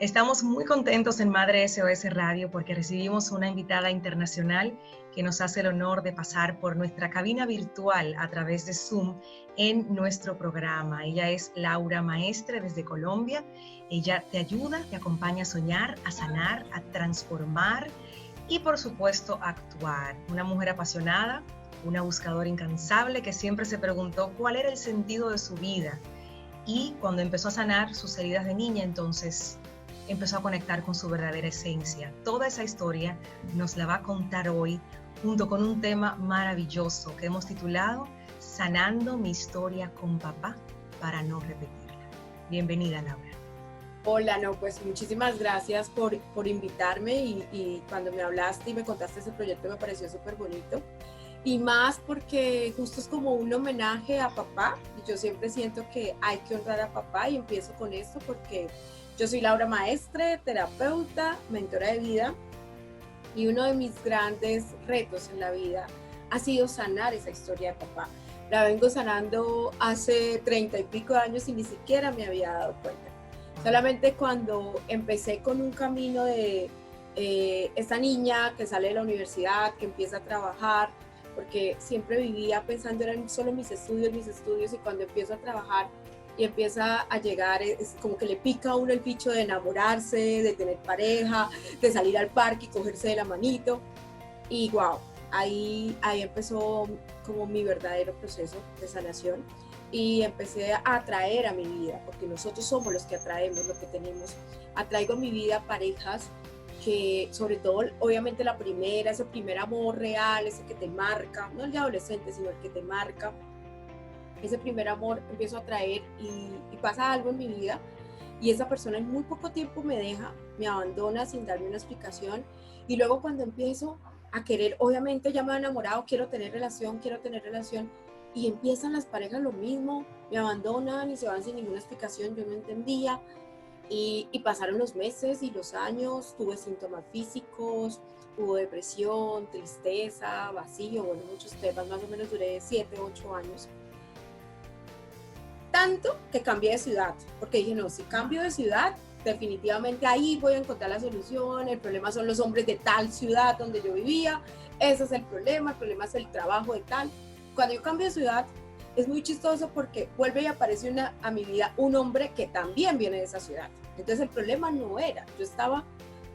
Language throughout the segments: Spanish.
Estamos muy contentos en Madre SOS Radio porque recibimos una invitada internacional que nos hace el honor de pasar por nuestra cabina virtual a través de Zoom en nuestro programa. Ella es Laura Maestre desde Colombia. Ella te ayuda, te acompaña a soñar, a sanar, a transformar y por supuesto a actuar. Una mujer apasionada, una buscadora incansable que siempre se preguntó cuál era el sentido de su vida. Y cuando empezó a sanar sus heridas de niña, entonces empezó a conectar con su verdadera esencia. Toda esa historia nos la va a contar hoy junto con un tema maravilloso que hemos titulado Sanando mi historia con papá para no repetirla. Bienvenida, Laura. Hola, no, pues muchísimas gracias por invitarme y cuando me hablaste y me contaste ese proyecto me pareció súper bonito. Y más porque justo es como un homenaje a papá y yo siempre siento que hay que honrar a papá y empiezo con esto porque yo soy Laura Maestre, terapeuta, mentora de vida y uno de mis grandes retos en la vida ha sido sanar esa historia de papá. La vengo sanando hace 30 y pico de años y ni siquiera me había dado cuenta. Solamente cuando empecé con un camino de esta niña que sale de la universidad, que empieza a trabajar, porque siempre vivía pensando en solo mis estudios y cuando empiezo a trabajar y empieza a llegar, es como que le pica a uno el bicho de enamorarse, de tener pareja, de salir al parque y cogerse de la manito. Y wow, ahí empezó como mi verdadero proceso de sanación y empecé a atraer a mi vida, porque nosotros somos los que atraemos lo que tenemos. Atraigo a mi vida parejas que, sobre todo, obviamente la primera, ese primer amor real, ese que te marca, no el de adolescente, sino el que te marca. Ese primer amor empiezo a atraer y pasa algo en mi vida y esa persona en muy poco tiempo me deja, me abandona sin darme una explicación y luego cuando empiezo a querer, obviamente ya me he enamorado, quiero tener relación y empiezan las parejas lo mismo, me abandonan y se van sin ninguna explicación, yo no entendía y pasaron los meses y los años, tuve síntomas físicos, hubo depresión, tristeza, vacío, bueno, muchos temas, más o menos duré 7, 8 años. Tanto que cambié de ciudad, porque dije, no, si cambio de ciudad, definitivamente ahí voy a encontrar la solución, el problema son los hombres de tal ciudad donde yo vivía, ese es el problema es el trabajo de tal. Cuando yo cambio de ciudad, es muy chistoso porque vuelve y aparece a mi vida un hombre que también viene de esa ciudad. Entonces el problema no era, yo estaba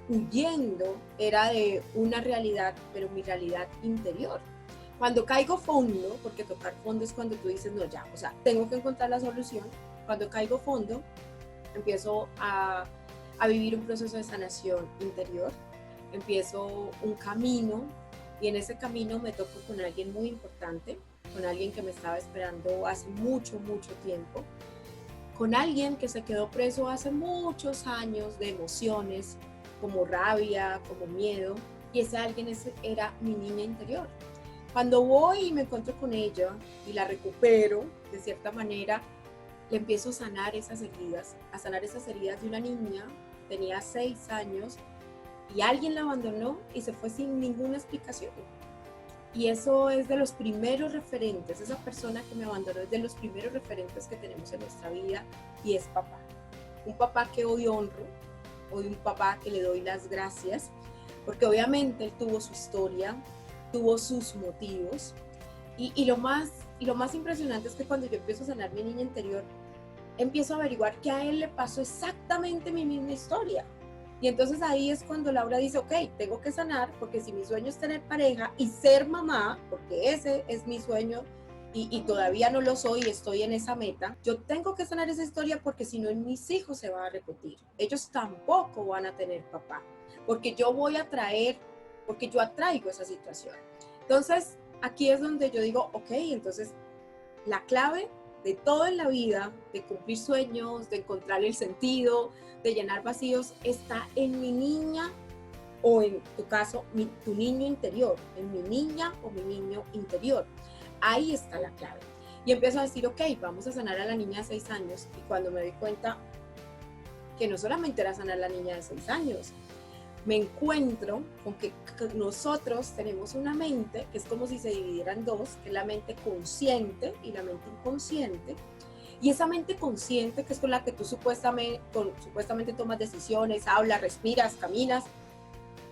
huyendo, era de una realidad, pero mi realidad interior. Cuando caigo fondo, porque tocar fondo es cuando tú dices, no, ya, o sea, tengo que encontrar la solución. Cuando caigo fondo, empiezo a vivir un proceso de sanación interior, empiezo un camino y en ese camino me toco con alguien muy importante, con alguien que me estaba esperando hace mucho, mucho tiempo, con alguien que se quedó preso hace muchos años de emociones, como rabia, como miedo, y ese alguien era mi niña interior. Cuando voy y me encuentro con ella y la recupero, de cierta manera, le empiezo a sanar esas heridas de una niña, tenía 6 años, y alguien la abandonó y se fue sin ninguna explicación. Y eso es de los primeros referentes, esa persona que me abandonó es de los primeros referentes que tenemos en nuestra vida y es papá. Un papá que hoy honro, hoy un papá que le doy las gracias, porque obviamente él tuvo su historia, tuvo sus motivos y lo más impresionante es que cuando yo empiezo a sanar mi niña interior, empiezo a averiguar que a él le pasó exactamente mi misma historia. Y entonces ahí es cuando Laura dice, ok, tengo que sanar, porque si mi sueño es tener pareja y ser mamá, porque ese es mi sueño y todavía no lo soy, estoy en esa meta, yo tengo que sanar esa historia porque si no en mis hijos se va a repetir. Ellos tampoco van a tener papá, porque yo voy a traer, porque yo atraigo esa situación. Entonces, aquí es donde yo digo, ok, entonces la clave de todo en la vida, de cumplir sueños, de encontrar el sentido, de llenar vacíos, está en mi niña o en tu caso, tu niño interior, en mi niña o mi niño interior. Ahí está la clave. Y empiezo a decir, ok, vamos a sanar a la niña de 6 años. Y cuando me doy cuenta que no solamente era sanar a la niña de 6 años, me encuentro con que nosotros tenemos una mente que es como si se dividiera en dos, que es la mente consciente y la mente inconsciente, Y esa mente consciente, que es con la que tú supuestamente tomas decisiones, hablas, respiras, caminas,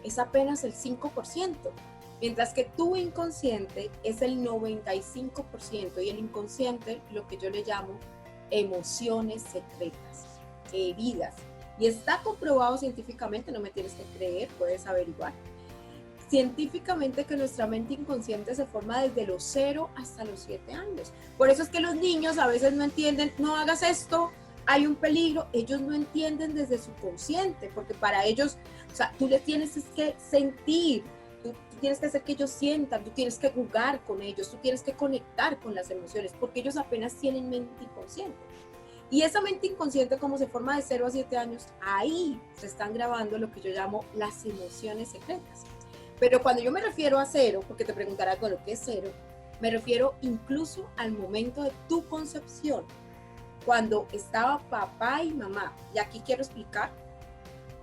es apenas el 5%, mientras que tu inconsciente es el 95%, y el inconsciente, lo que yo le llamo emociones secretas, heridas. Y está comprobado científicamente, no me tienes que creer, puedes averiguar científicamente que nuestra mente inconsciente se forma desde los 0 hasta los 7 años. Por eso es que los niños a veces no entienden, no hagas esto, hay un peligro. Ellos no entienden desde su consciente, porque para ellos, o sea, tú les tienes que sentir, tú tienes que hacer que ellos sientan, tú tienes que jugar con ellos, tú tienes que conectar con las emociones, porque ellos apenas tienen mente inconsciente. Y esa mente inconsciente, como se forma de 0 a 7 años, ahí se están grabando lo que yo llamo las emociones secretas. Pero cuando yo me refiero a 0, porque te preguntarás, bueno, ¿qué es 0? Me refiero incluso al momento de tu concepción, cuando estaba papá y mamá. Y aquí quiero explicar.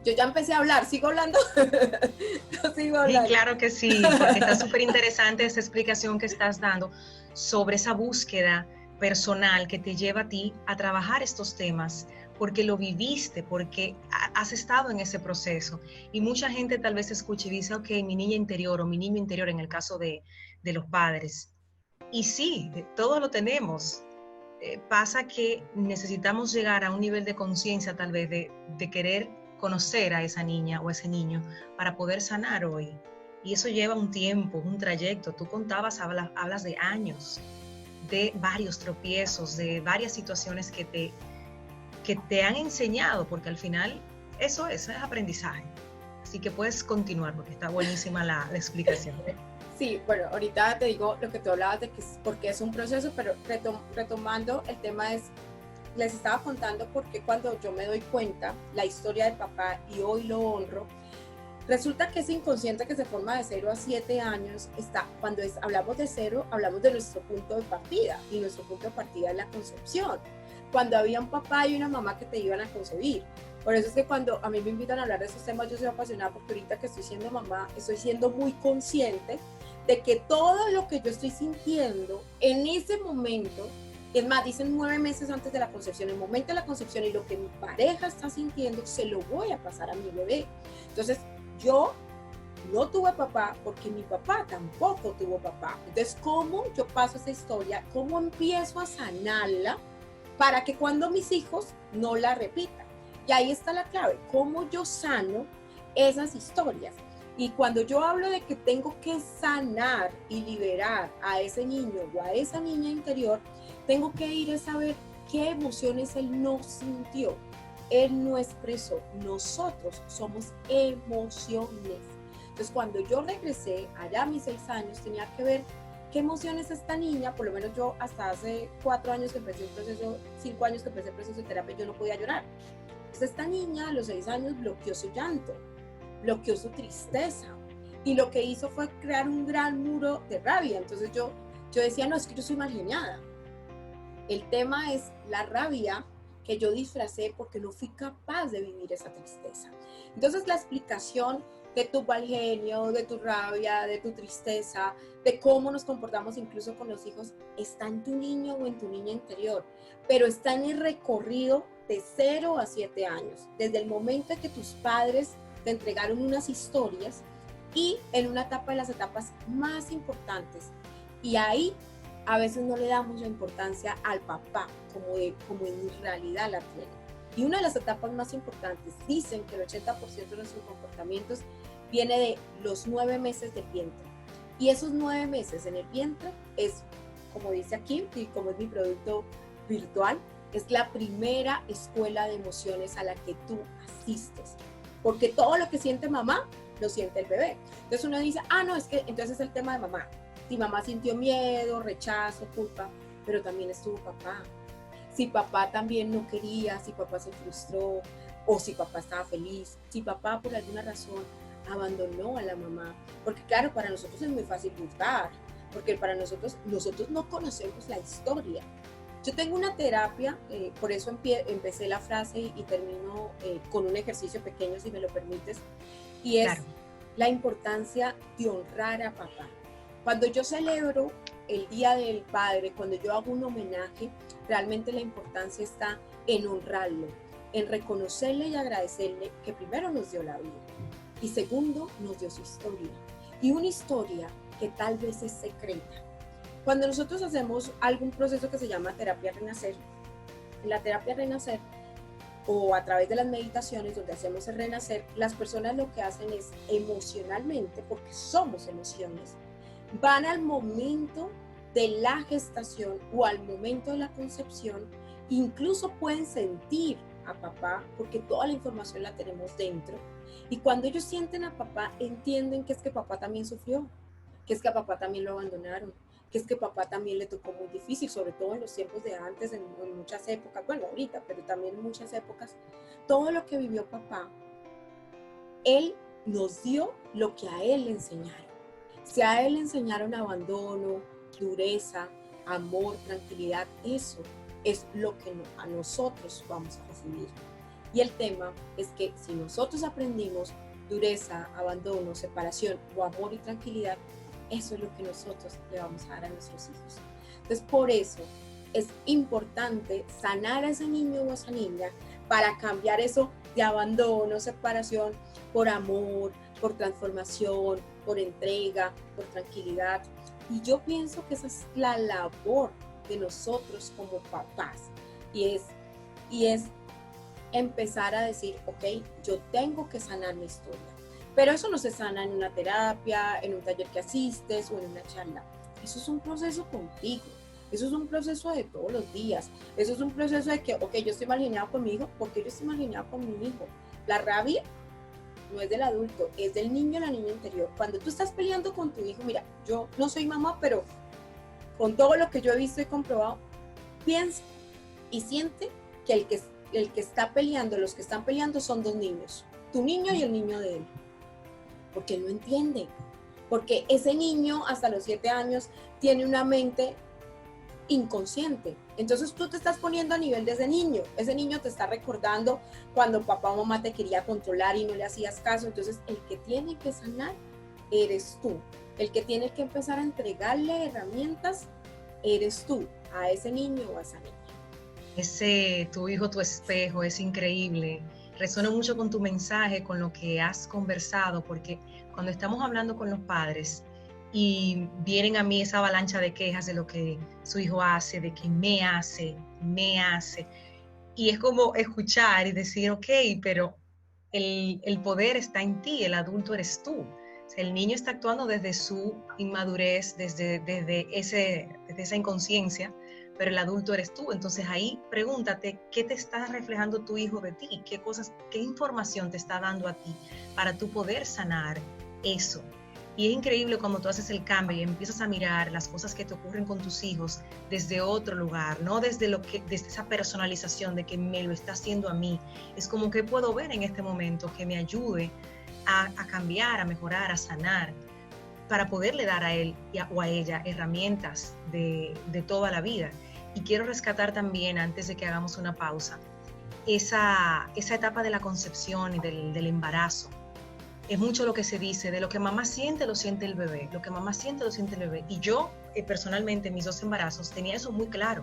Yo ya empecé a hablar, ¿sigo hablando? No sigo hablando. Sí, claro que sí, porque está súper interesante esa explicación que estás dando sobre esa búsqueda personal que te lleva a ti a trabajar estos temas, porque lo viviste, porque has estado en ese proceso. Y mucha gente tal vez escucha y dice, ok, mi niña interior o mi niño interior en el caso de los padres. Y sí, todos lo tenemos. Pasa que necesitamos llegar a un nivel de conciencia tal vez de querer conocer a esa niña o a ese niño para poder sanar hoy. Y eso lleva un tiempo, un trayecto. Tú contabas, hablas de años, de varios tropiezos, de varias situaciones que te han enseñado, porque al final eso es aprendizaje. Así que puedes continuar porque está buenísima la explicación. Sí, bueno, ahorita te digo lo que tú hablabas de que porque es un proceso, pero retomando el tema les estaba contando porque cuando yo me doy cuenta la historia del papá y hoy lo honro, resulta que ese inconsciente que se forma de 0 a 7 años cuando hablamos de 0, hablamos de nuestro punto de partida, y nuestro punto de partida es la concepción. Cuando había un papá y una mamá que te iban a concebir. Por eso es que cuando a mí me invitan a hablar de esos temas, yo soy apasionada, porque ahorita que estoy siendo mamá, estoy siendo muy consciente de que todo lo que yo estoy sintiendo en ese momento, es más, dicen 9 meses antes de la concepción, el momento de la concepción, y lo que mi pareja está sintiendo, se lo voy a pasar a mi bebé. Entonces, yo no tuve papá porque mi papá tampoco tuvo papá. Entonces, ¿cómo yo paso esa historia? ¿Cómo empiezo a sanarla para que cuando mis hijos no la repitan? Y ahí está la clave, cómo yo sano esas historias. Y cuando yo hablo de que tengo que sanar y liberar a ese niño o a esa niña interior, tengo que ir a saber qué emociones él no sintió, él no expresó. Nosotros somos emociones. Entonces, cuando yo regresé allá a mis 6 años, tenía que ver qué emociones esta niña, por lo menos yo hasta hace 4 años que empecé el proceso, 5 años que empecé el proceso de terapia, yo no podía llorar. Entonces, esta niña a los 6 años bloqueó su llanto, bloqueó su tristeza, y lo que hizo fue crear un gran muro de rabia. Entonces yo decía, no, es que yo soy mal geniada. El tema es la rabia que yo disfracé porque no fui capaz de vivir esa tristeza. Entonces la explicación de tu mal genio, de tu rabia, de tu tristeza, de cómo nos comportamos incluso con los hijos, está en tu niño o en tu niña interior, pero está en el recorrido de 0 a 7 años, desde el momento en que tus padres te entregaron unas historias, y en una etapa de las etapas más importantes. Y ahí a veces no le damos la importancia al papá como en realidad la tiene. Y una de las etapas más importantes, dicen que el 80% de nuestros comportamientos viene de los 9 meses del vientre. Y esos 9 meses en el vientre es, como dice aquí, y como es mi producto virtual, es la primera escuela de emociones a la que tú asistes. Porque todo lo que siente mamá, lo siente el bebé. Entonces uno dice, no, es que entonces es el tema de mamá. Si mamá sintió miedo, rechazo, culpa, pero también estuvo papá. Si papá también no quería, si papá se frustró, o si papá estaba feliz, si papá por alguna razón abandonó a la mamá. Porque claro, para nosotros es muy fácil juzgar, porque para nosotros no conocemos la historia. Yo tengo una terapia, por eso empecé la frase y termino con un ejercicio pequeño, si me lo permites, y es claro, la importancia de honrar a papá. Cuando yo celebro el Día del Padre, cuando yo hago un homenaje, realmente la importancia está en honrarlo, en reconocerle y agradecerle que primero nos dio la vida y segundo nos dio su historia. Y una historia que tal vez es secreta. Cuando nosotros hacemos algún proceso que se llama terapia renacer, en la terapia renacer o a través de las meditaciones donde hacemos el renacer, las personas lo que hacen es emocionalmente, porque somos emociones, van al momento de la gestación o al momento de la concepción, incluso pueden sentir a papá porque toda la información la tenemos dentro, y cuando ellos sienten a papá entienden que es que papá también sufrió, que es que a papá también lo abandonaron, que es que papá también le tocó muy difícil, sobre todo en los tiempos de antes, en muchas épocas, bueno, ahorita, pero también en muchas épocas, todo lo que vivió papá, él nos dio lo que a él le enseñaron. Si a él le enseñaron abandono, dureza, amor, tranquilidad, eso es lo que a nosotros vamos a recibir. Y el tema es que si nosotros aprendimos dureza, abandono, separación o amor y tranquilidad, eso es lo que nosotros le vamos a dar a nuestros hijos. Entonces, por eso es importante sanar a ese niño o a esa niña para cambiar eso de abandono, separación, por amor, por transformación, por entrega, por tranquilidad. Y yo pienso que esa es la labor de nosotros como papás. Y es empezar a decir, ok, yo tengo que sanar mi historia. Pero eso no se sana en una terapia, en un taller que asistes o en una charla. Eso es un proceso contigo. Eso es un proceso de todos los días. Eso es un proceso de que, ok, yo estoy mal alineado con mi hijo, porque yo estoy mal alineado con mi hijo. La rabia no es del adulto, es del niño o la niña interior. Cuando tú estás peleando con tu hijo, mira, yo no soy mamá, pero con todo lo que yo he visto y comprobado, piensa y siente que el que está peleando, los que están peleando son dos niños, tu niño y el niño de él. Porque no entiende, porque ese niño hasta los 7 años tiene una mente inconsciente. Entonces tú te estás poniendo a nivel de ese niño te está recordando cuando papá o mamá te quería controlar y no le hacías caso. Entonces el que tiene que sanar eres tú, el que tiene que empezar a entregarle herramientas eres tú, a ese niño o a esa niña. Ese tu hijo, tu espejo, es increíble. Resueno mucho con tu mensaje, con lo que has conversado, porque cuando estamos hablando con los padres y vienen a mí esa avalancha de quejas de lo que su hijo hace, de que me hace, y es como escuchar y decir, ok, pero el poder está en ti, el adulto eres tú. O sea, el niño está actuando desde su inmadurez, desde esa inconsciencia, pero el adulto eres tú. Entonces ahí pregúntate qué te está reflejando tu hijo de ti, qué información te está dando a ti para tú poder sanar eso. Y es increíble cuando tú haces el cambio y empiezas a mirar las cosas que te ocurren con tus hijos desde otro lugar, no desde esa personalización de que me lo está haciendo a mí. Es como que puedo ver en este momento que me ayude a cambiar, a mejorar, a sanar, para poderle dar a él o a ella herramientas de toda la vida. Y quiero rescatar también, antes de que hagamos una pausa, esa etapa de la concepción y del embarazo. Es mucho lo que se dice, de lo que mamá siente, lo siente el bebé, lo que mamá siente, lo siente el bebé. Y yo, personalmente, en mis 2 embarazos, tenía eso muy claro.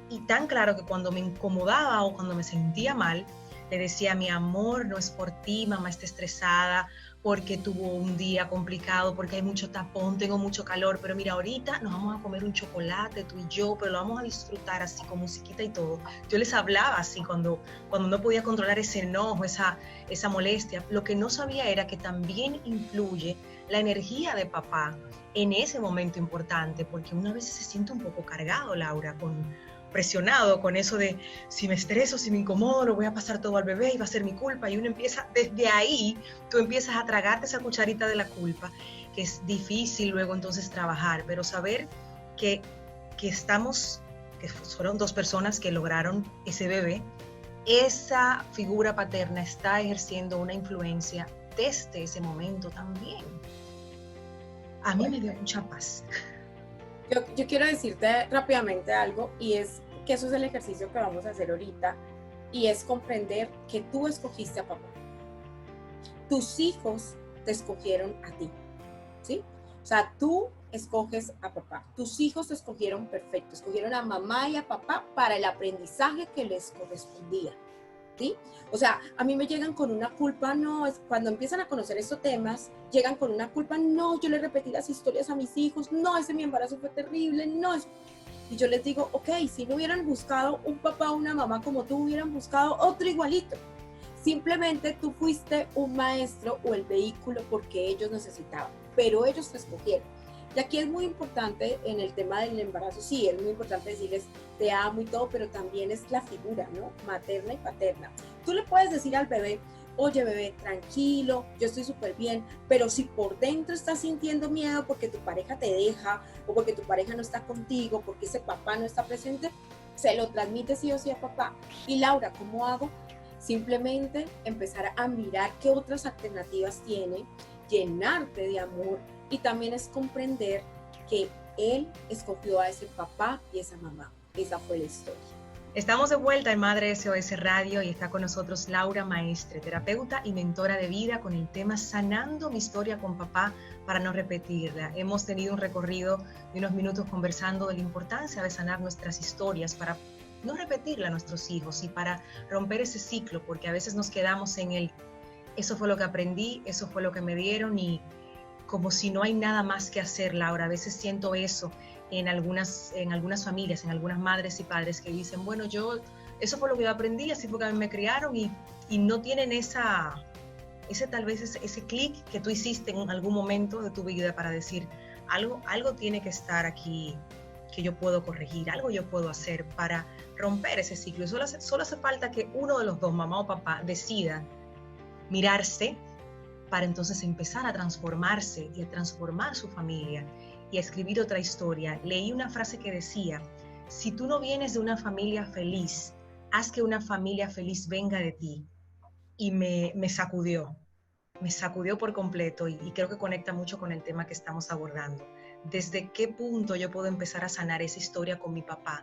Y tan claro que cuando me incomodaba o cuando me sentía mal, le decía, mi amor, no es por ti, mamá está estresada, porque tuvo un día complicado, porque hay mucho tapón, tengo mucho calor, pero mira, ahorita nos vamos a comer un chocolate, tú y yo, pero lo vamos a disfrutar así con musiquita y todo. Yo les hablaba así cuando no podía controlar ese enojo, esa molestia. Lo que no sabía era que también influye la energía de papá en ese momento importante, porque una vez se siente un poco cargado, Laura, presionado con eso de si me estreso, si me incomodo, lo voy a pasar todo al bebé y va a ser mi culpa. Y uno empieza, desde ahí, tú empiezas a tragarte esa cucharita de la culpa, que es difícil luego entonces trabajar, pero saber que fueron 2 personas que lograron ese bebé, esa figura paterna está ejerciendo una influencia desde ese momento también. A mí me dio mucha paz. Yo quiero decirte rápidamente algo, y es que eso es el ejercicio que vamos a hacer ahorita, y es comprender que tú escogiste a papá. Tus hijos te escogieron a ti, ¿sí? O sea, tú escoges a papá, tus hijos te escogieron perfecto, escogieron a mamá y a papá para el aprendizaje que les correspondía, ¿sí? O sea, a mí me llegan con una culpa, no, es cuando empiezan a conocer estos temas, llegan con una culpa, no, yo le repetí las historias a mis hijos, no, ese mi embarazo fue terrible, no, y yo les digo, ok, si no hubieran buscado un papá o una mamá como tú, hubieran buscado otro igualito. Simplemente tú fuiste un maestro o el vehículo porque ellos necesitaban, pero ellos te escogieron. Y aquí es muy importante en el tema del embarazo, sí, es muy importante decirles te amo y todo, pero también es la figura, ¿no? Materna y paterna. Tú le puedes decir al bebé, oye bebé, tranquilo, yo estoy súper bien, pero si por dentro estás sintiendo miedo porque tu pareja te deja o porque tu pareja no está contigo, porque ese papá no está presente, se lo transmite sí o sí a papá. Y Laura, ¿cómo hago? Simplemente empezar a mirar qué otras alternativas tiene, llenarte de amor y también es comprender que él escogió a ese papá y esa mamá. Esa fue la historia. Estamos de vuelta en Madre SOS Radio y está con nosotros Laura Maestre, terapeuta y mentora de vida con el tema Sanando mi historia con papá para no repetirla. Hemos tenido un recorrido de unos minutos conversando de la importancia de sanar nuestras historias para no repetirla a nuestros hijos y para romper ese ciclo, porque a veces nos quedamos en el, eso fue lo que aprendí, eso fue lo que me dieron y como si no hay nada más que hacer, Laura. A veces siento eso en algunas familias, en algunas madres y padres que dicen, bueno, eso fue lo que yo aprendí, así fue que a mí me criaron y no tienen tal vez ese clic que tú hiciste en algún momento de tu vida para decir, algo tiene que estar aquí que yo puedo corregir, algo yo puedo hacer para romper ese ciclo. Y solo hace falta que uno de los dos, mamá o papá, decida mirarse para entonces empezar a transformarse y a transformar su familia y a escribir otra historia. Leí una frase que decía, si tú no vienes de una familia feliz, haz que una familia feliz venga de ti. Y me sacudió por completo y creo que conecta mucho con el tema que estamos abordando. ¿Desde qué punto yo puedo empezar a sanar esa historia con mi papá?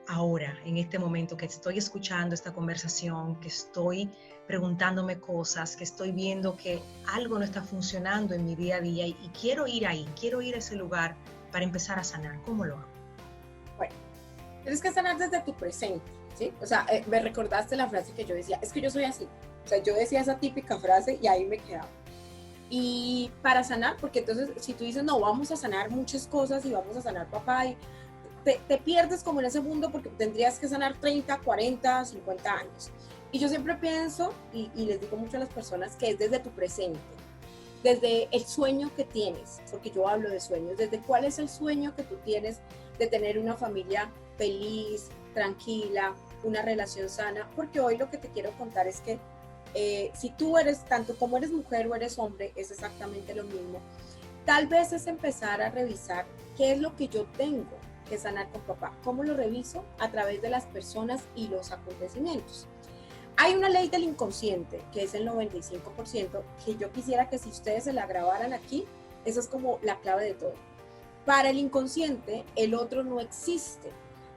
Ahora, en este momento que estoy escuchando esta conversación, que estoy preguntándome cosas, que estoy viendo que algo no está funcionando en mi día a día y quiero ir ahí, quiero ir a ese lugar para empezar a sanar. ¿Cómo lo hago? Bueno, tienes que sanar desde tu presente, ¿sí? O sea, me recordaste la frase que yo decía, es que yo soy así. O sea, yo decía esa típica frase y ahí me quedaba. Y para sanar, porque entonces si tú dices, no, vamos a sanar muchas cosas y vamos a sanar papá y te pierdes como en ese mundo porque tendrías que sanar 30, 40, 50 años. Y yo siempre pienso, y les digo mucho a las personas, que es desde tu presente, desde el sueño que tienes, porque yo hablo de sueños, desde cuál es el sueño que tú tienes de tener una familia feliz, tranquila, una relación sana, porque hoy lo que te quiero contar es que si tú eres, tanto como eres mujer o eres hombre, es exactamente lo mismo. Tal vez es empezar a revisar qué es lo que yo tengo que sanar con papá. ¿Cómo lo reviso? A través de las personas y los acontecimientos. Hay una ley del inconsciente, que es el 95%, que yo quisiera que si ustedes se la grabaran aquí, esa es como la clave de todo. Para el inconsciente, el otro no existe.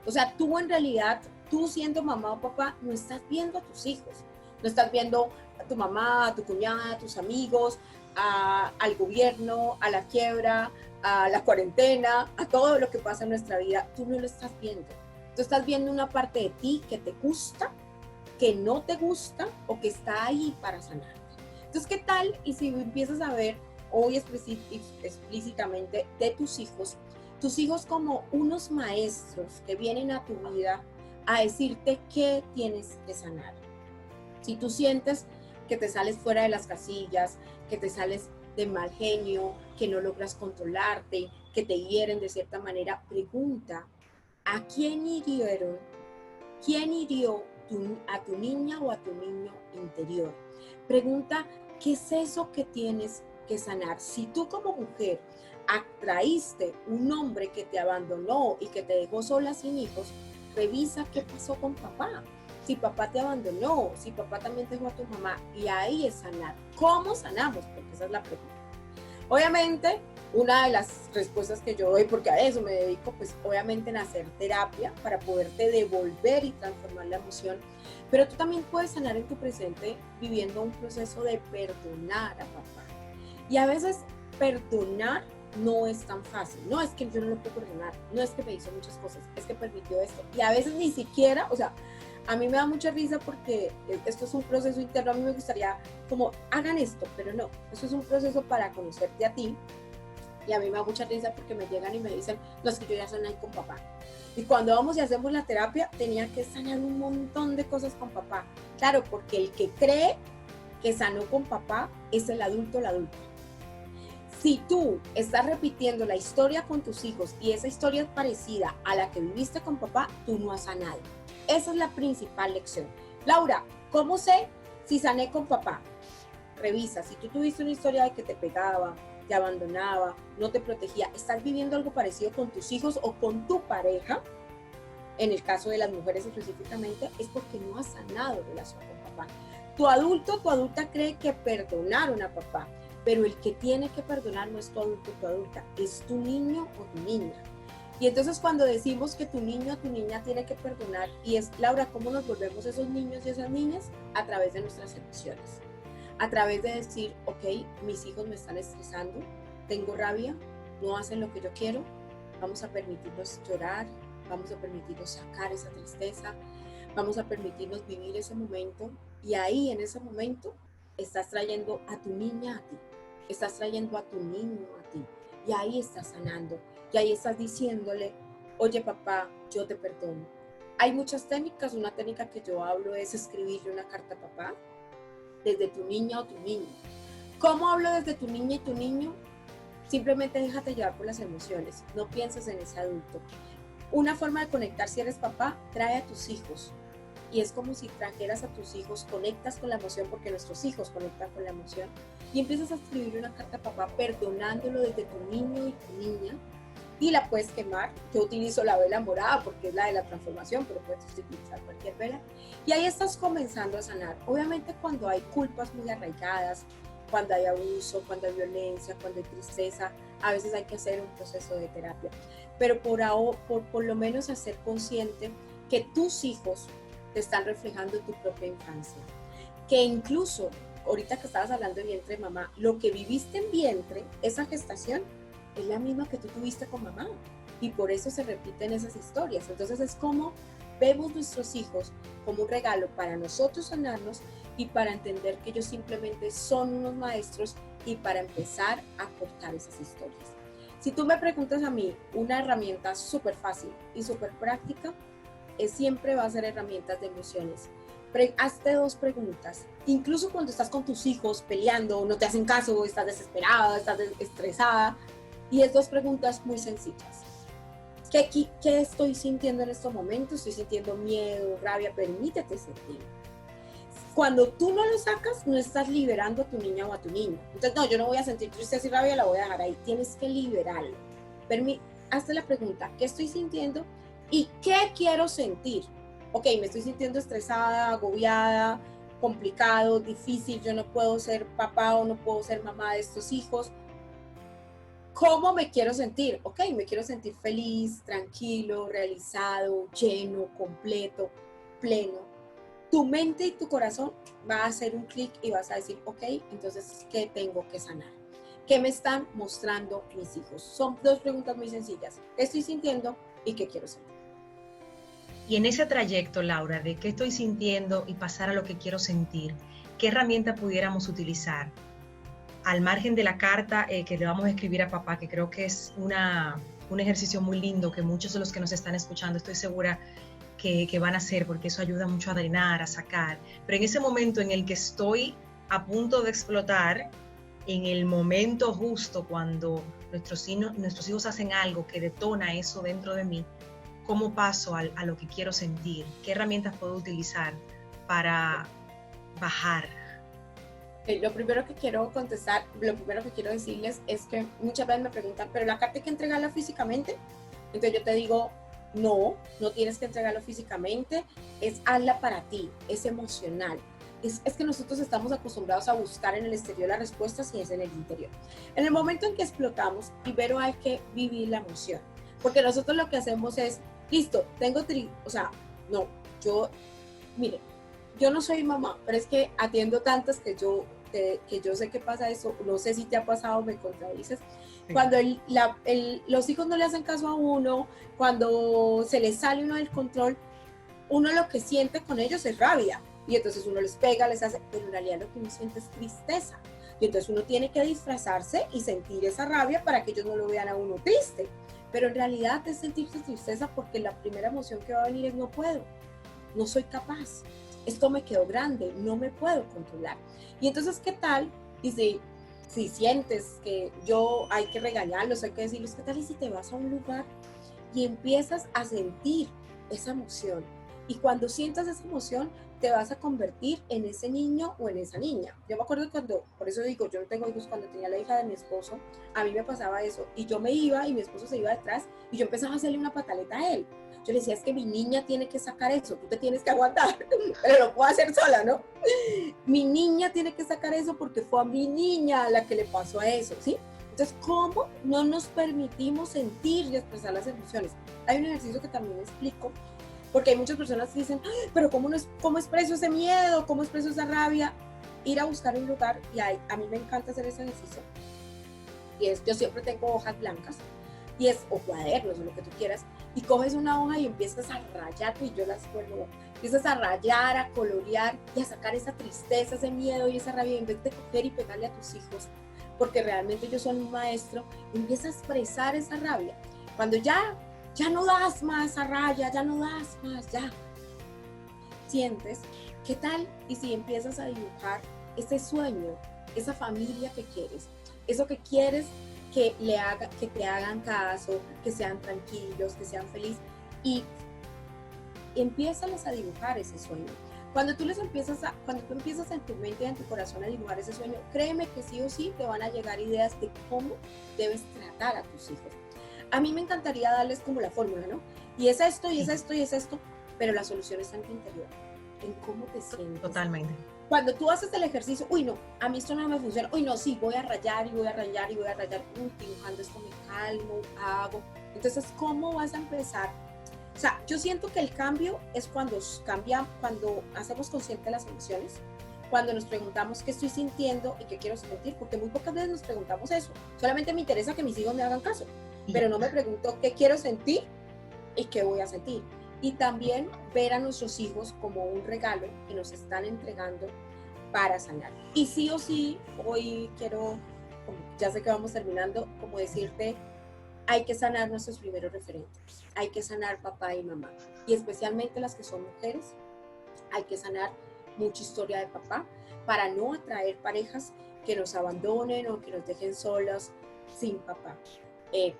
O sea, tú en realidad, tú siendo mamá o papá, no estás viendo a tus hijos. No estás viendo a tu mamá, a tu cuñada, a tus amigos, al gobierno, a la quiebra, a la cuarentena, a todo lo que pasa en nuestra vida. Tú no lo estás viendo. Tú estás viendo una parte de ti que te gusta, que no te gusta o que está ahí para sanarte. Entonces, ¿qué tal? Y si empiezas a ver hoy explícitamente de tus hijos como unos maestros que vienen a tu vida a decirte qué tienes que sanar. Si tú sientes que te sales fuera de las casillas, que te sales de mal genio, que no logras controlarte, que te hieren de cierta manera, pregunta, ¿a quién hirieron? ¿Quién hirió a tu niña o a tu niño interior? Pregunta, ¿qué es eso que tienes que sanar? Si tú como mujer atraíste un hombre que te abandonó y que te dejó sola sin hijos, revisa qué pasó con papá. Si papá te abandonó, si papá también dejó a tu mamá, y ahí es sanar. ¿Cómo sanamos? Porque esa es la pregunta. Obviamente, una de las respuestas que yo doy, porque a eso me dedico, pues obviamente en hacer terapia para poderte devolver y transformar la emoción, pero tú también puedes sanar en tu presente viviendo un proceso de perdonar a papá. Y a veces perdonar no es tan fácil. No es que yo no lo puedo perdonar, no es que me hizo muchas cosas, es que permitió esto. Y a veces ni siquiera, o sea, a mí me da mucha risa porque esto es un proceso interno. A mí me gustaría como hagan esto, pero no, eso es un proceso para conocerte a ti. Y a mí me da mucha risa porque me llegan y me dicen, no, es que yo ya sané con papá. Y cuando vamos y hacemos la terapia, tenía que sanar un montón de cosas con papá. Claro, porque el que cree que sanó con papá es el adulto o la adulta. Si tú estás repitiendo la historia con tus hijos y esa historia es parecida a la que viviste con papá, tú no has sanado. Esa es la principal lección. Laura, ¿cómo sé si sané con papá? Revisa, si tú tuviste una historia de que te pegaba, te abandonaba, no te protegía, estás viviendo algo parecido con tus hijos o con tu pareja, en el caso de las mujeres específicamente, es porque no has sanado relación con papá. Tu adulto, tu adulta cree que perdonaron a papá, pero el que tiene que perdonar no es tu adulto o tu adulta, es tu niño o tu niña. Y entonces cuando decimos que tu niño o tu niña tiene que perdonar, y es, Laura, ¿cómo nos volvemos esos niños y esas niñas? A través de nuestras emociones. A través de decir, ok, mis hijos me están estresando, tengo rabia, no hacen lo que yo quiero, vamos a permitirnos llorar, vamos a permitirnos sacar esa tristeza, vamos a permitirnos vivir ese momento, y ahí en ese momento estás trayendo a tu niña a ti, estás trayendo a tu niño a ti, y ahí estás sanando, y ahí estás diciéndole, oye papá, yo te perdono. Hay muchas técnicas, una técnica que yo hablo es escribirle una carta a papá, desde tu niña o tu niño. ¿Cómo hablo desde tu niña y tu niño? Simplemente déjate llevar por las emociones, no pienses en ese adulto. Una forma de conectar si eres papá, trae a tus hijos. Y es como si trajeras a tus hijos, conectas con la emoción, porque nuestros hijos conectan con la emoción, y empiezas a escribir una carta a papá perdonándolo desde tu niño y tu niña, y la puedes quemar. Yo utilizo la vela morada porque es la de la transformación, pero puedes utilizar cualquier vela. Y ahí estás comenzando a sanar. Obviamente cuando hay culpas muy arraigadas, cuando hay abuso, cuando hay violencia, cuando hay tristeza, a veces hay que hacer un proceso de terapia. Pero por lo menos hacer consciente que tus hijos te están reflejando tu propia infancia. Que incluso, ahorita que estabas hablando de vientre de mamá, lo que viviste en vientre, esa gestación, es la misma que tú tuviste con mamá. Y por eso se repiten esas historias. Entonces es como vemos nuestros hijos como un regalo para nosotros sanarnos y para entender que ellos simplemente son unos maestros y para empezar a cortar esas historias. Si tú me preguntas a mí, una herramienta súper fácil y súper práctica, siempre va a ser herramientas de emociones. Hazte 2 preguntas, incluso cuando estás con tus hijos peleando, no te hacen caso, estás desesperada, estás estresada, y es 2 preguntas muy sencillas. ¿Qué estoy sintiendo en estos momentos? Estoy sintiendo miedo, rabia, permítete sentir. Cuando tú no lo sacas, no estás liberando a tu niña o a tu niño. Entonces, no, yo no voy a sentir tristeza y rabia, la voy a dejar ahí. Tienes que liberarlo. Hazte la pregunta, ¿qué estoy sintiendo y qué quiero sentir? Ok, me estoy sintiendo estresada, agobiada, complicado, difícil, yo no puedo ser papá o no puedo ser mamá de estos hijos. ¿Cómo me quiero sentir? Ok, me quiero sentir feliz, tranquilo, realizado, lleno, completo, pleno. Tu mente y tu corazón va a hacer un clic y vas a decir, ok, entonces, ¿qué tengo que sanar? ¿Qué me están mostrando mis hijos? Son 2 preguntas muy sencillas. ¿Qué estoy sintiendo y qué quiero sentir? Y en ese trayecto, Laura, de qué estoy sintiendo y pasar a lo que quiero sentir, ¿qué herramienta pudiéramos utilizar? Al margen de la carta que le vamos a escribir a papá, que creo que es un ejercicio muy lindo que muchos de los que nos están escuchando estoy segura que van a hacer, porque eso ayuda mucho a drenar, a sacar. Pero en ese momento en el que estoy a punto de explotar, en el momento justo cuando nuestros hijos hacen algo que detona eso dentro de mí, ¿cómo paso a lo que quiero sentir? ¿Qué herramientas puedo utilizar para bajar? Lo primero que quiero contestar, lo primero que quiero decirles es que muchas veces me preguntan, ¿pero la carta hay que entregarla físicamente? Entonces yo te digo, no tienes que entregarlo físicamente, hazla para ti, es emocional. Es que nosotros estamos acostumbrados a buscar en el exterior las respuestas y es en el interior. En el momento en que explotamos, primero hay que vivir la emoción, porque nosotros lo que hacemos es, listo, mire, yo no soy mamá, pero es que atiendo tantas que yo que yo sé que pasa eso, no sé si te ha pasado, me contradices, Sí. cuando los hijos no le hacen caso a uno, cuando se les sale uno del control, uno lo que siente con ellos es rabia, y entonces uno les pega, les hace, pero en realidad lo que uno siente es tristeza, y entonces uno tiene que disfrazarse y sentir esa rabia para que ellos no lo vean a uno triste, pero en realidad es sentirse tristeza porque la primera emoción que va a venir es no puedo, no soy capaz, esto me quedó grande, no me puedo controlar. Y entonces, ¿qué tal? Y si sientes que hay que regañarlos, hay que decirles, ¿qué tal? Y si te vas a un lugar y empiezas a sentir esa emoción. Y cuando sientas esa emoción, te vas a convertir en ese niño o en esa niña. Yo me acuerdo cuando, por eso digo, yo no tengo hijos, cuando tenía la hija de mi esposo, a mí me pasaba eso. Y yo me iba y mi esposo se iba detrás y yo empezaba a hacerle una pataleta a él. Yo le decía, es que mi niña tiene que sacar eso, tú te tienes que aguantar, pero lo puedo hacer sola, ¿no? Mi niña tiene que sacar eso porque fue a mi niña a la que le pasó a eso, ¿sí? Entonces, ¿cómo no nos permitimos sentir y expresar las emociones? Hay un ejercicio que también explico, porque hay muchas personas que dicen, pero ¿cómo expreso ese miedo? ¿Cómo expreso esa rabia? Ir a buscar un lugar, y a mí me encanta hacer ese ejercicio, y yo siempre tengo hojas blancas, o cuadernos, o lo que tú quieras, y coges una hoja y empiezas a rayar, y yo las vuelvo, empiezas a rayar, a colorear, y a sacar esa tristeza, ese miedo y esa rabia, en vez de coger y pegarle a tus hijos, porque realmente ellos son un maestro, empieza a expresar esa rabia. Cuando ya no das más esa raya, ya no das más, ya sientes, ¿qué tal? Y si empiezas a dibujar ese sueño, esa familia que quieres, eso que quieres que te hagan caso, que sean tranquilos, que sean felices, y empiézales a dibujar ese sueño. Cuando tú empiezas en tu mente y en tu corazón a dibujar ese sueño, créeme que sí o sí te van a llegar ideas de cómo debes tratar a tus hijos. A mí me encantaría darles como la fórmula, ¿no? Y es esto, y es esto, y es esto, pero la solución está en tu interior, en cómo te sientes. Totalmente. Cuando tú haces el ejercicio, uy, no, a mí esto no me funciona, uy, no, sí, voy a rayar y voy a rayar y voy a rayar, dibujando esto me calmo, hago. Entonces, ¿cómo vas a empezar? O sea, yo siento que el cambio es cuando hacemos consciente las emociones, cuando nos preguntamos qué estoy sintiendo y qué quiero sentir, porque muy pocas veces nos preguntamos eso. Solamente me interesa que mis hijos me hagan caso, pero no me pregunto qué quiero sentir y qué voy a sentir. Y también ver a nuestros hijos como un regalo que nos están entregando para sanar. Y sí o sí, hoy quiero, ya sé que vamos terminando, como decirte, hay que sanar nuestros primeros referentes, hay que sanar papá y mamá, y especialmente las que son mujeres, hay que sanar mucha historia de papá para no atraer parejas que nos abandonen o que nos dejen solas sin papá.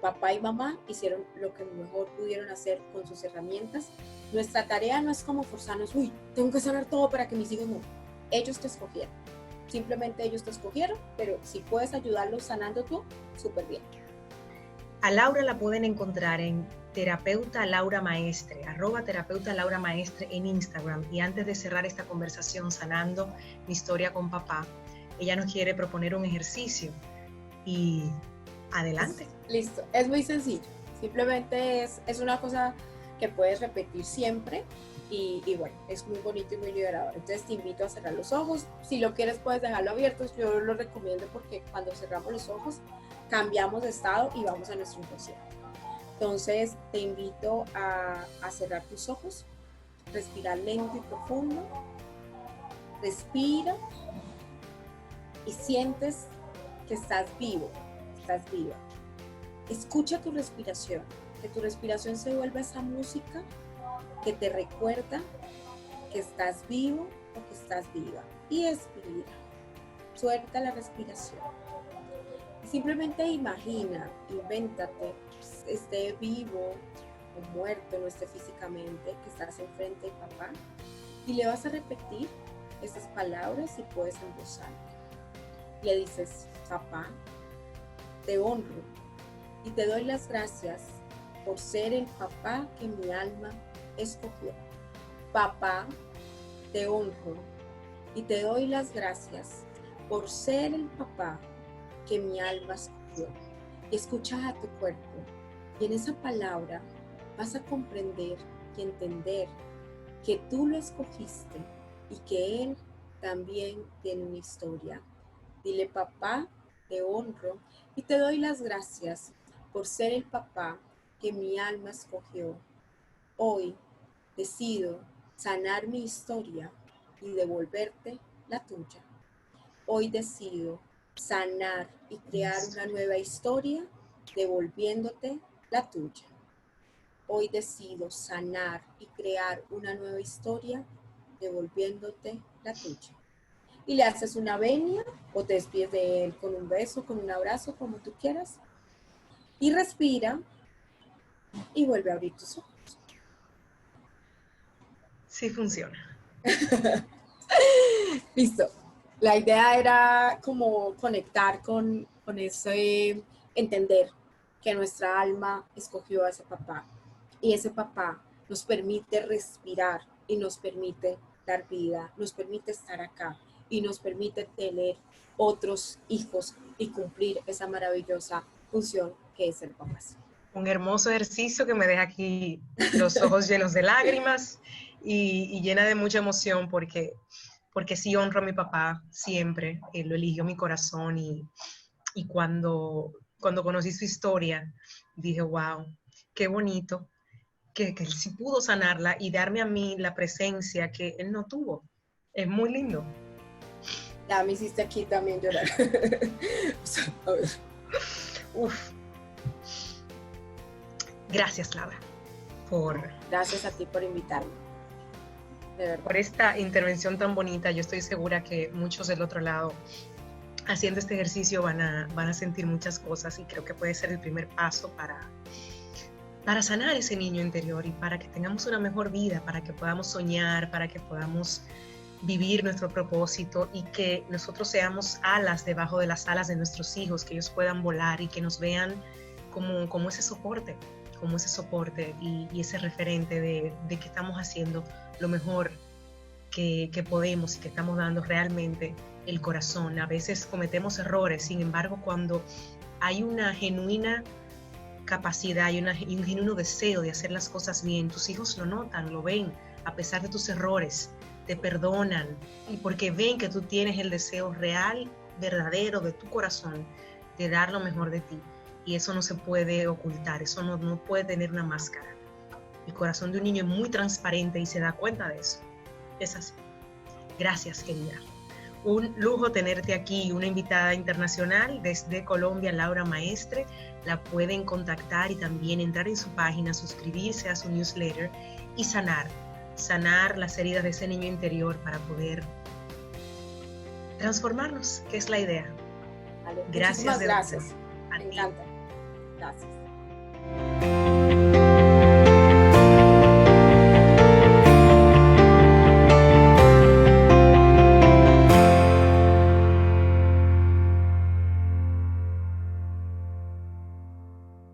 Papá y mamá hicieron lo que mejor pudieron hacer con sus herramientas. Nuestra tarea no es como forzarnos, uy, tengo que sanar todo para que mis hijos no. Ellos te escogieron, simplemente ellos te escogieron, pero si puedes ayudarlos sanando tú, súper bien. A Laura la pueden encontrar en terapeuta Laura Maestre, @terapeuta Laura Maestre en Instagram. Y antes de cerrar esta conversación sanando mi historia con papá, ella nos quiere proponer un ejercicio y adelante. Listo, es muy sencillo, simplemente es una cosa que puedes repetir siempre y bueno, es muy bonito y muy liberador. Entonces te invito a cerrar los ojos, si lo quieres puedes dejarlo abiertos, yo lo recomiendo porque cuando cerramos los ojos cambiamos de estado y vamos a nuestro inconsciente. Entonces te invito a cerrar tus ojos, respirar lento y profundo, respira y sientes que estás vivo, estás viva. Escucha tu respiración, que tu respiración se vuelva esa música que te recuerda que estás vivo o que estás viva. Y expira, suelta la respiración. Simplemente imagina, invéntate, esté vivo o muerto, no esté físicamente, que estás enfrente de papá y le vas a repetir esas palabras y puedes en voz alta. Le dices, papá, te honro y te doy las gracias por ser el papá que mi alma escogió. Papá, te honro y te doy las gracias por ser el papá que mi alma escogió. Y escucha a tu cuerpo y en esa palabra vas a comprender y entender que tú lo escogiste y que él también tiene una historia Dile: papá, te honro y te doy las gracias por ser el papá que mi alma escogió. Hoy decido sanar mi historia y devolverte la tuya. Hoy decido sanar y crear una nueva historia devolviéndote la tuya. Hoy decido sanar y crear una nueva historia devolviéndote la tuya. Y le haces una venia o te despides de él con un beso, con un abrazo, como tú quieras. Y respira y vuelve a abrir tus ojos. Sí funciona. Listo. La idea era como conectar con ese, entender que nuestra alma escogió a ese papá. Y ese papá nos permite respirar y nos permite dar vida, nos permite estar acá y nos permite tener otros hijos y cumplir esa maravillosa función que es ser papás. Un hermoso ejercicio que me deja aquí los ojos llenos de lágrimas y llena de mucha emoción porque sí honro a mi papá siempre, él lo eligió mi corazón y cuando conocí su historia dije, wow, qué bonito que él sí pudo sanarla y darme a mí la presencia que él no tuvo. Es muy lindo. Ya me hiciste aquí también llorar. A ver. Uf. Gracias, Laura, Gracias a ti por invitarme. De verdad. Por esta intervención tan bonita. Yo estoy segura que muchos del otro lado, haciendo este ejercicio, van a sentir muchas cosas y creo que puede ser el primer paso para sanar ese niño interior y para que tengamos una mejor vida, para que podamos soñar, para que podamos vivir nuestro propósito y que nosotros seamos alas debajo de las alas de nuestros hijos, que ellos puedan volar y que nos vean como ese soporte y ese referente de que estamos haciendo lo mejor que podemos y que estamos dando realmente el corazón. A veces cometemos errores, sin embargo, cuando hay una genuina capacidad y un genuino deseo de hacer las cosas bien, tus hijos lo notan, lo ven, a pesar de tus errores, te perdonan y porque ven que tú tienes el deseo real, verdadero de tu corazón de dar lo mejor de ti. Y eso no se puede ocultar, eso no puede tener una máscara. El corazón de un niño es muy transparente y se da cuenta de eso. Es así. Gracias, querida. Un lujo tenerte aquí, una invitada internacional desde Colombia, Laura Maestre. La pueden contactar y también entrar en su página, suscribirse a su newsletter y sanar las heridas de ese niño interior para poder transformarnos, que es la idea. Vale. Gracias. Muchísimas gracias. Me encanta. Gracias.